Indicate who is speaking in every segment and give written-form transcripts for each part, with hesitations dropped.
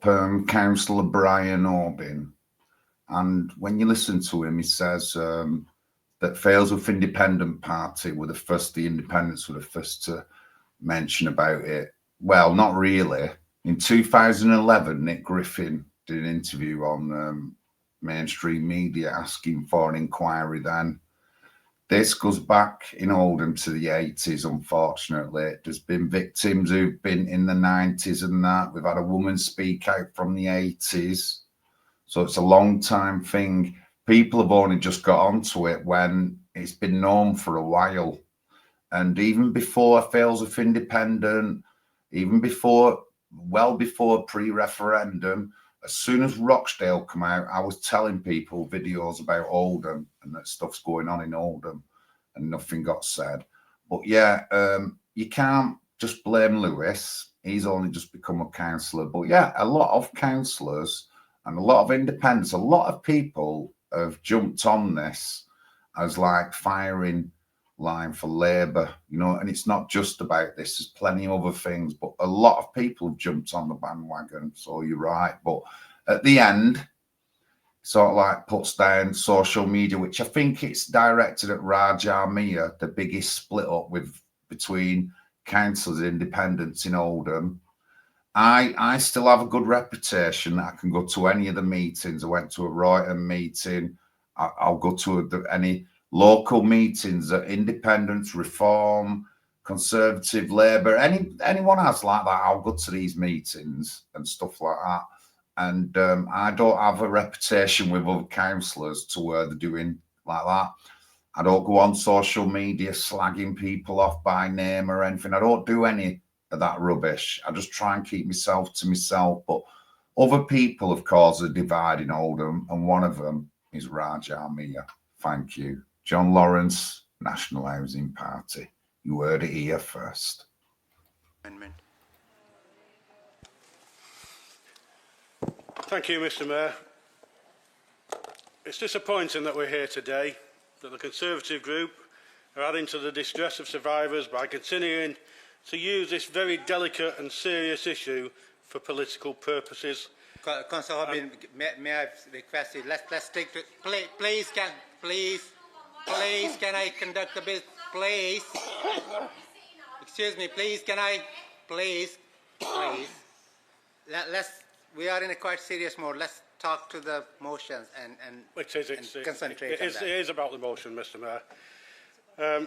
Speaker 1: Councillor Brian Orbin, and when you listen to him, he says that Failsworth Independent Party were the independents were the first to mention about it. Well, not really. In 2011, Nick Griffin did an interview on mainstream media asking for an inquiry then. This goes back in Oldham to the 80s, unfortunately. There's been victims who've been in the 90s and that. We've had a woman speak out from the 80s. So it's a long time thing. People have only just got onto it when it's been known for a while. And even before Failsworth Independent, even before, well before pre-referendum, as soon as Rochdale come out, I was telling people videos about Oldham and that stuff's going on in Oldham, and nothing got said. But yeah, you can't just blame Lewis. He's only just become a councillor. But yeah, a lot of councillors and a lot of independents, a lot of people have jumped on this as like firing line for Labour, you know, and it's not just about this. There's plenty of other things, but a lot of people have jumped on the bandwagon. So you're right. But at the end, sort of like puts down social media, which I think it's directed at Raja Mia, the biggest split up between councillors and independents in Oldham. I still have a good reputation. I can go to any of the meetings. I went to a Royton meeting. I'll go to any local meetings at Independence, Reform, Conservative, Labour, anyone else like that, I'll go to these meetings and stuff like that. And I don't have a reputation with other councillors to where they're doing like that. I don't go on social media slagging people off by name or anything. I don't do any of that rubbish. I just try and keep myself to myself. But other people have caused a divide in Oldham, and one of them is Raja Mia. Thank you. John Lawrence, National Housing Party. You heard it here first.
Speaker 2: Amendment.
Speaker 3: Thank you, Mr. Mayor. It's disappointing that we're here today, that the Conservative group are adding to the distress of survivors by continuing to use this very delicate and serious issue for political purposes.
Speaker 2: Councillor Hobbin, may I request you, let's take to, please can I conduct the business, please. Excuse me, please, can I, please. We are in a quite serious mode. Let's talk to the motions and concentrate on that.
Speaker 3: It is about the motion, Mr. Mayor.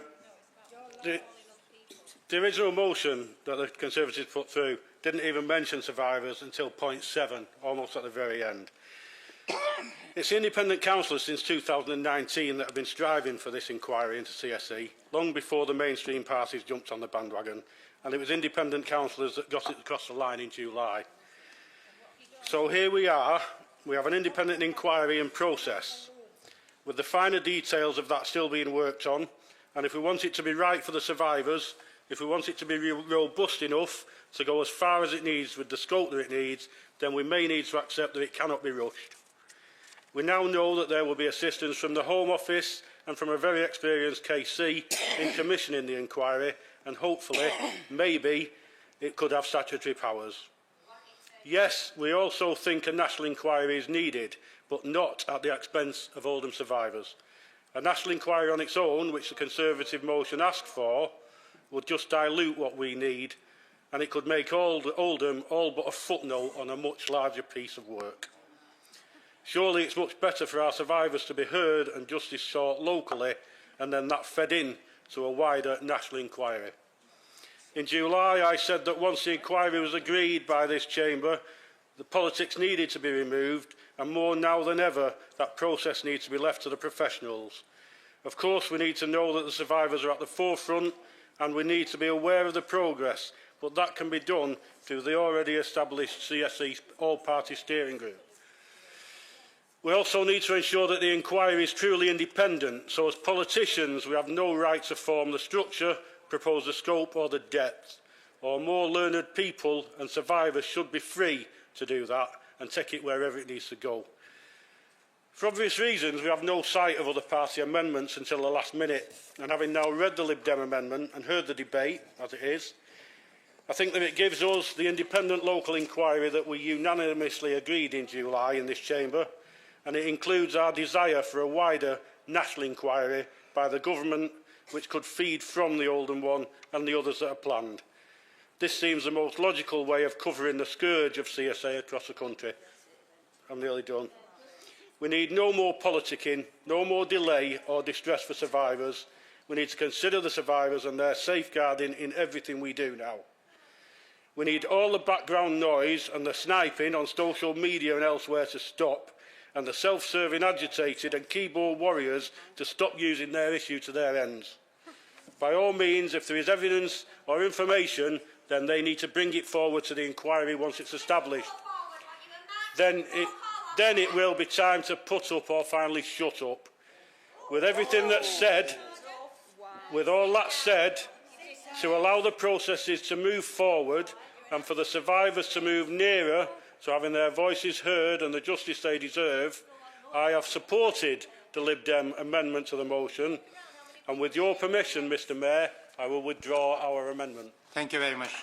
Speaker 3: The original motion that the Conservatives put through didn't even mention survivors until point 7, almost at the very end. It's the independent councillors since 2019 that have been striving for this inquiry into CSE, long before the mainstream parties jumped on the bandwagon, and it was independent councillors that got it across the line in July. So here we are, we have an independent inquiry in process, with the finer details of that still being worked on, and if we want it to be right for the survivors, if we want it to be robust enough to go as far as it needs with the scope that it needs, then we may need to accept that it cannot be rushed. We now know that there will be assistance from the Home Office and from a very experienced KC in commissioning the inquiry, and hopefully, maybe, it could have statutory powers. Yes, we also think a national inquiry is needed, but not at the expense of Oldham survivors. A national inquiry on its own, which the Conservative motion asked for, would just dilute what we need, and it could make Oldham all but a footnote on a much larger piece of work. Surely it's much better for our survivors to be heard and justice sought locally, and then that fed in to a wider national inquiry. In July, I said that once the inquiry was agreed by this chamber, the politics needed to be removed, and more now than ever, that process needs to be left to the professionals. Of course, we need to know that the survivors are at the forefront, and we need to be aware of the progress, but that can be done through the already established CSE all-party steering group. We also need to ensure that the inquiry is truly independent, so as politicians we have no right to form the structure, propose the scope or the depth, or more learned people and survivors should be free to do that and take it wherever it needs to go. For obvious reasons, we have no sight of other party amendments until the last minute, and having now read the Lib Dem amendment and heard the debate as it is, I think that it gives us the independent local inquiry that we unanimously agreed in July in this chamber, and it includes our desire for a wider national inquiry by the government which could feed from the Oldham one and the others that are planned. This seems the most logical way of covering the scourge of CSA across the country. I'm nearly done. We need no more politicking, no more delay or distress for survivors. We need to consider the survivors and their safeguarding in everything we do now. We need all the background noise and the sniping on social media and elsewhere to stop, and the self-serving agitated and keyboard warriors to stop using their issue to their ends. By all means, if there is evidence or information, then they need to bring it forward to the inquiry once it's established. Then it will be time to put up or finally shut up. With everything that's said, with all that said, to allow the processes to move forward and for the survivors to move nearer to having their voices heard and the justice they deserve, I have supported the Lib Dem amendment to the motion, and with your permission, Mr Mayor, I will withdraw our amendment.
Speaker 2: Thank you very much.